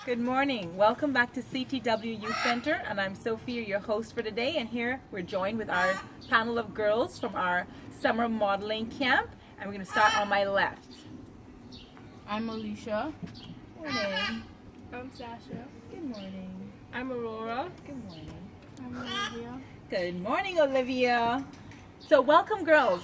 Good morning. Welcome back to CTW Youth Center, and I'm Sophia, your host for today. And here we're joined with our panel of girls from our summer modeling camp, and we're going to start on my left. I'm Alicia. Morning. I'm Sasha. Good morning. I'm Aurora. Good morning. I'm Olivia. Good morning, Olivia. So, welcome, girls.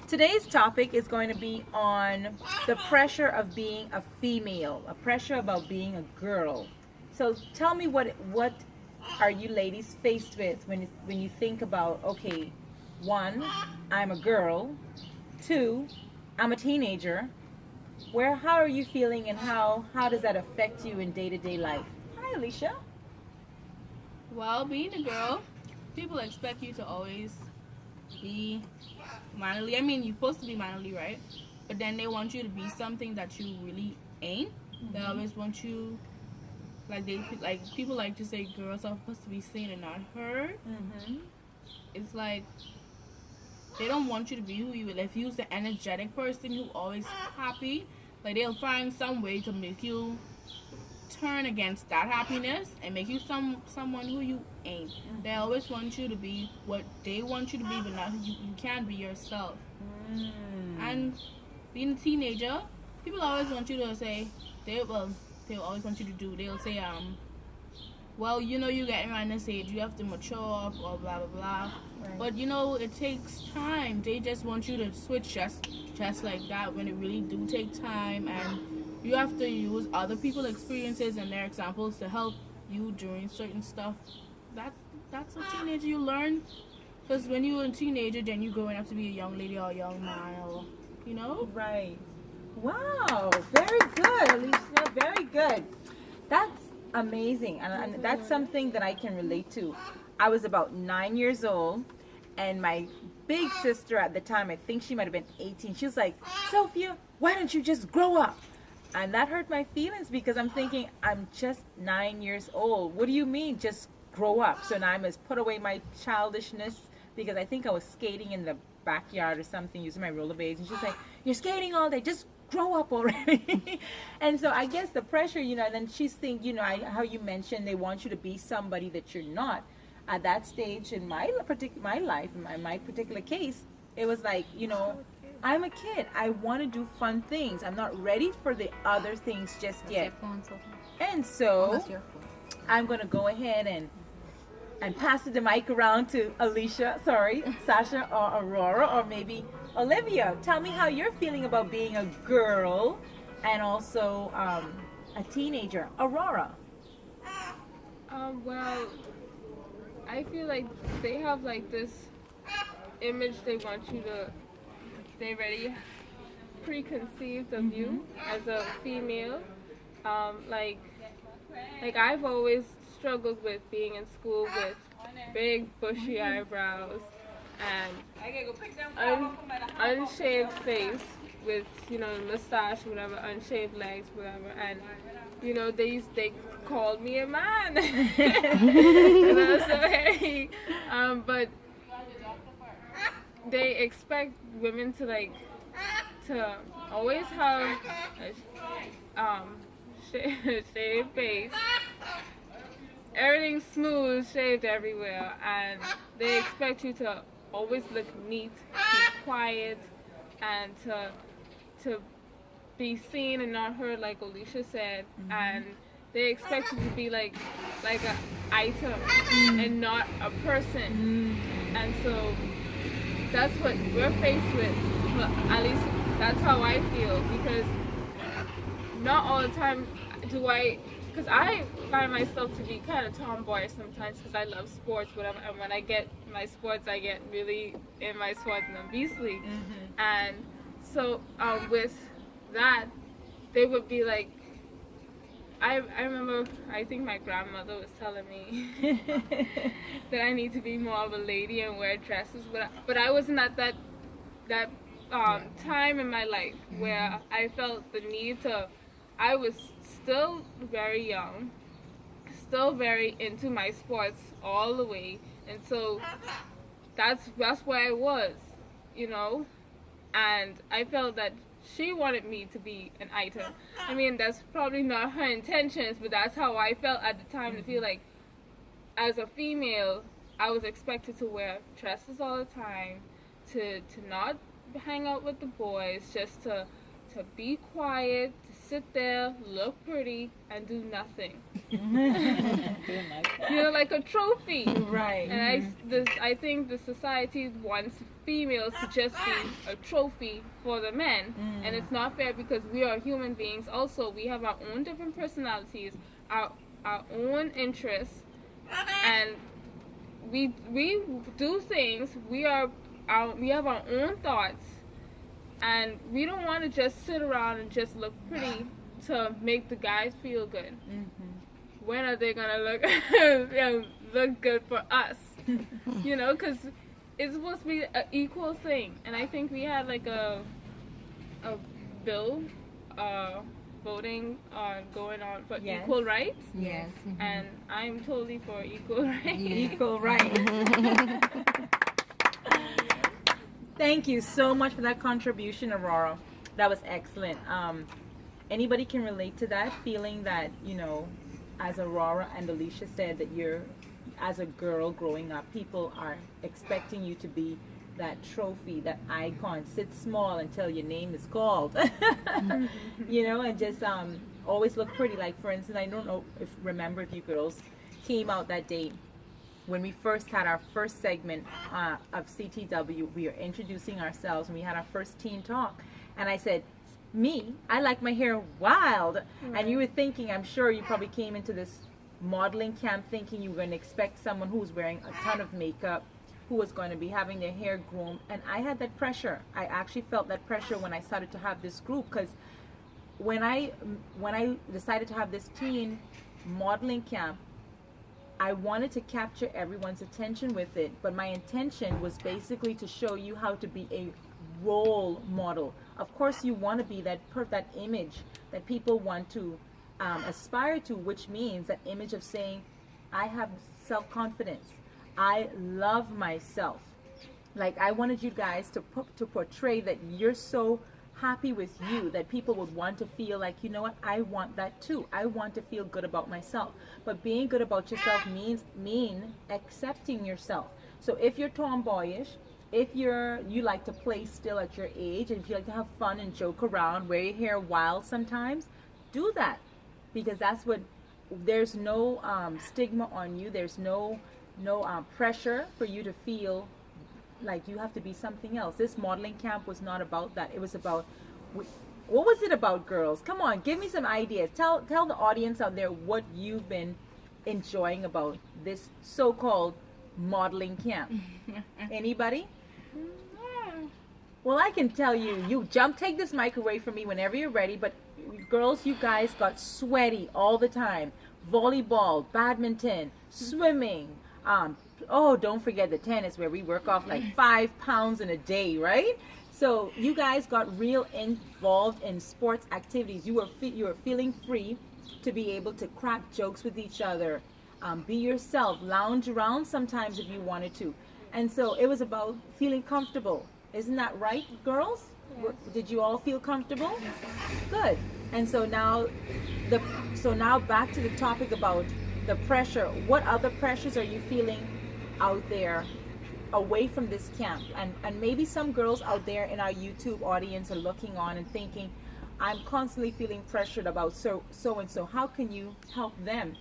Today's topic is going to be on the pressure of being a female, a pressure about being a girl. So tell me what are you ladies faced with when you think about, okay, one, I'm a girl, two, I'm a teenager. How are you feeling, and how does that affect you in day-to-day life? Hi, Alicia. Well, being a girl, people expect you to always be manly. I mean, you're supposed to be manly, right? But then they want you to be something that you really ain't. They always want you, people like to say girls are supposed to be seen and not heard. It's like they don't want you to be who you are. If you're the energetic person who always happy, like they'll find some way to make you turn against that happiness and make you someone who you ain't. They always want you to be what they want you to be, but not you can't be yourself. And being a teenager, people always want you to say they'll always want you to do. They'll say well, you're getting around this age, you have to mature up or blah blah blah. Right. But it takes time. They just want you to switch just like that when it really do take time, and you have to use other people's experiences and their examples to help you during certain stuff. That's a teenager you learn. Because when you're a teenager, then you're growing up to be a young lady or a young man, or Right. Wow. Very good, Alicia. Very good. That's amazing. And that's something that I can relate to. I was about 9 years old, and my big sister at the time, I think she might have been 18, she was like, Sophia, why don't you just grow up? And that hurt my feelings because I'm thinking, I'm just 9 years old. What do you mean, just grow up? So now I must put away my childishness, because I think I was skating in the backyard or something using my rollerblades. And she's like, you're skating all day, just grow up already. And so I guess the pressure, and then she's thinking, how you mentioned they want you to be somebody that you're not. At that stage in my life, in my particular case, it was like, I'm a kid. I want to do fun things. I'm not ready for the other things just yet. And so I'm going to go ahead and pass the mic around to Sasha or Aurora, or maybe Olivia. Tell me how you're feeling about being a girl and also a teenager. Aurora. Well, I feel like they have like this image they want you to. They already preconceived of you as a female. Like I've always struggled with being in school with big bushy eyebrows and unshaved face with mustache, whatever, unshaved legs, whatever, and they called me a man. So hairy, but they expect women to always have a shaved face, everything smooth, shaved everywhere, and they expect you to always look neat, be quiet, and to be seen and not heard, like Alicia said. And they expect you to be like an item and not a person. And so that's what we're faced with. But at least that's how I feel, because not all the time because I find myself to be kind of tomboy sometimes, because I love sports, whatever, and when I get my sports, I get really in my sports and I'm beastly. And so with that, they would be like, I remember, I think my grandmother was telling me that I need to be more of a lady and wear dresses, but I wasn't at that time in my life where I felt the need to. I was still very young, still very into my sports all the way, and so that's where I was, and I felt that she wanted me to be an item. I mean, that's probably not her intentions, but that's how I felt at the time, to feel like as a female, I was expected to wear dresses all the time, to not hang out with the boys, just to be quiet, to sit there, look pretty, and do nothing. You know, like a trophy. Right. And I think the society wants females to just be a trophy for the men, and it's not fair, because we are human beings. Also, we have our own different personalities, our own interests, and we do things. We have our own thoughts, and we don't want to just sit around and just look pretty to make the guys feel good. When are they gonna look good for us? You know, because it's supposed to be an equal thing. And I think we had like a bill voting on going on for equal rights. Yes. And I'm totally for equal rights. Equal rights. Thank you so much for that contribution, Aurora. That was excellent. Anybody can relate to that, feeling that, you know, as Aurora and Alicia said, that you're, as a girl growing up, people are expecting you to be that trophy, that icon. Sit small until your name is called. You know, and just always look pretty. Like, for instance, I don't know remember if you girls came out that day when we first had our first segment of CTW. We were introducing ourselves, and we had our first teen talk, and I said, I like my hair wild. And you were thinking, I'm sure you probably came into this modeling camp thinking you were going to expect someone who was wearing a ton of makeup, who was going to be having their hair groomed. And I had that pressure. I actually felt that pressure when I started to have this group, because when I decided to have this teen modeling camp, I wanted to capture everyone's attention with it, but my intention was basically to show you how to be a role model. Of course, you want to be that image that people want to aspire to, which means that image of saying, I have self-confidence, I love myself. Like, I wanted you guys to portray that you're so happy with you that people would want to feel like, you know what, I want that too. I want to feel good about myself. But being good about yourself mean accepting yourself. So if you're tomboyish, if you like to play still at your age, and if you like to have fun and joke around, wear your hair wild sometimes, do that, because that's what, there's no stigma on you. There's no pressure for you to feel like you have to be something else. This modeling camp was not about that. It was about, what was it about, girls? Come on, give me some ideas. Tell the audience out there what you've been enjoying about this so-called modeling camp. Anybody? Well, I can tell you take this mic away from me whenever you're ready, but girls, you guys got sweaty all the time. Volleyball, badminton, swimming, don't forget the tennis, where we work off like 5 pounds in a day, right? So you guys got real involved in sports activities. You were feeling free to be able to crack jokes with each other, be yourself, lounge around sometimes if you wanted to. And so it was about feeling comfortable. Isn't that right, girls? Yes. Did you all feel comfortable? Yes. Good. And so now back to the topic about the pressure. What other pressures are you feeling out there away from this camp? And maybe some girls out there in our YouTube audience are looking on and thinking, I'm constantly feeling pressured about so and so. How can you help them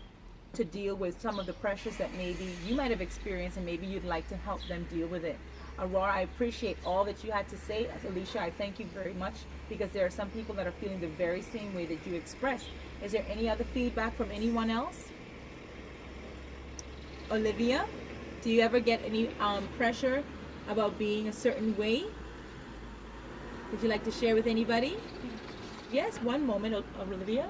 to deal with some of the pressures that maybe you might have experienced, and maybe you'd like to help them deal with it? Aurora, I appreciate all that you had to say. Alicia, I thank you very much, because there are some people that are feeling the very same way that you expressed. Is there any other feedback from anyone else? Olivia, do you ever get any pressure about being a certain way? Would you like to share with anybody? Yes, one moment, Olivia.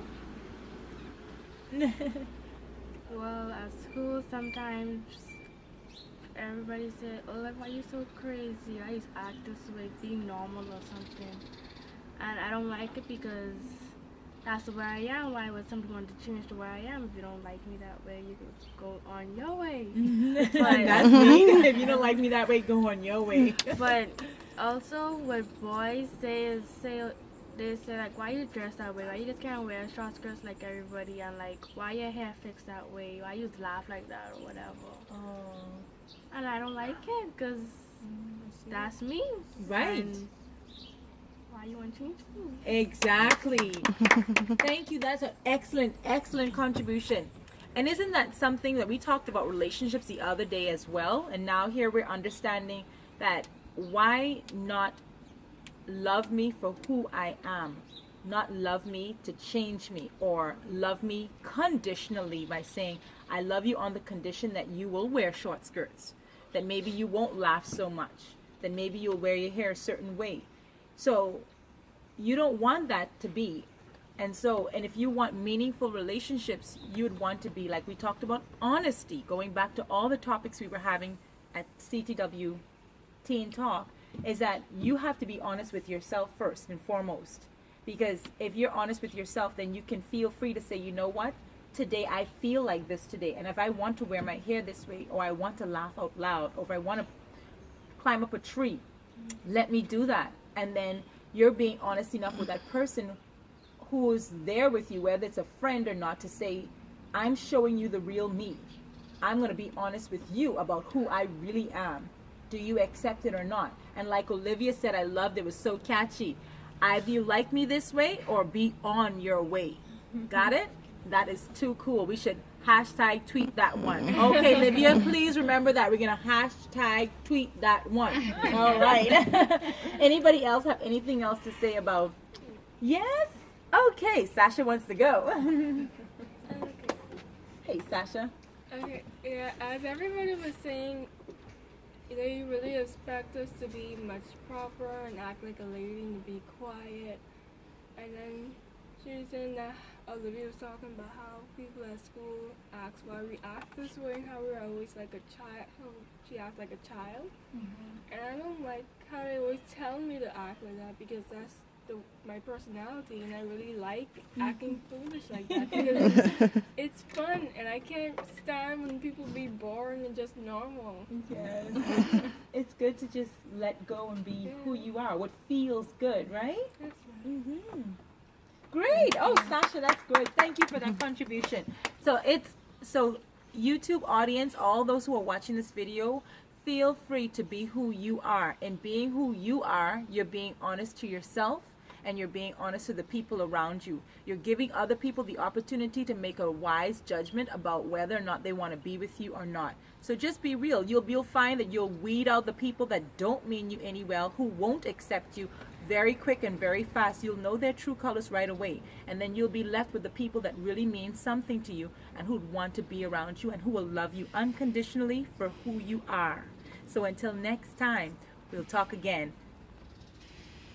Well, at school sometimes everybody said, oh, like, why you so crazy? I used to act this way, be normal or something. And I don't like it, because that's where I am. Why would somebody want to change to where I am? If you don't like me that way, you can go on your way. But that's me. If you don't like me that way, go on your way. But also what boys say they say like, why you dress that way? Why you just can't wear short skirts like everybody? And like, why your hair fixed that way? Why you laugh like that or whatever? Oh, And I don't like it because that's me. right. And why you want to change me? Exactly. Thank you. That's an excellent contribution. And isn't that something that we talked about relationships the other day as well? And now here we're understanding that why not love me for who I am? Not love me to change me, or love me conditionally by saying, I love you on the condition that you will wear short skirts, that maybe you won't laugh so much, that maybe you'll wear your hair a certain way. So you don't want that to be. And if you want meaningful relationships, you would want to be, like we talked about, honesty, going back to all the topics we were having at CTW Teen Talk, is that you have to be honest with yourself first and foremost. Because if you're honest with yourself, then you can feel free to say, you know what, today I feel like this today. And if I want to wear my hair this way, or I want to laugh out loud, or if I want to climb up a tree, let me do that. And then you're being honest enough with that person who's there with you, whether it's a friend or not, to say, I'm showing you the real me. I'm going to be honest with you about who I really am. Do you accept it or not? And like Olivia said, I loved it. It was so catchy. Either you like me this way or be on your way. Got it? That is too cool. We should hashtag tweet that one. Okay, Olivia, please remember that. We're going to hashtag tweet that one. All right. Anybody else have anything else to say about? Yes? Okay, Sasha wants to go. Hey, Sasha. Okay, yeah, as everybody was saying, they really expect us to be much proper and act like a lady and to be quiet. And then she was saying that Olivia was talking about how people at school ask why we act this way and how we're always like a child, how she acts like a child. And I don't like how they always tell me to act like that, because that's my personality, and I really like acting foolish like that because it's fun, and I can't stand when people be boring and just normal. Yes. It's good to just let go and be who you are, what feels good, right? That's right. Great. Oh, Sasha, that's great. Thank you for that contribution. So YouTube audience, all those who are watching this video, feel free to be who you are. And being who you are, you're being honest to yourself, and you're being honest to the people around you. You're giving other people the opportunity to make a wise judgment about whether or not they want to be with you or not. So just be real. You'll find that you'll weed out the people that don't mean you any well, who won't accept you very quick and very fast. You'll know their true colors right away. And then you'll be left with the people that really mean something to you and who'd want to be around you and who will love you unconditionally for who you are. So until next time, we'll talk again.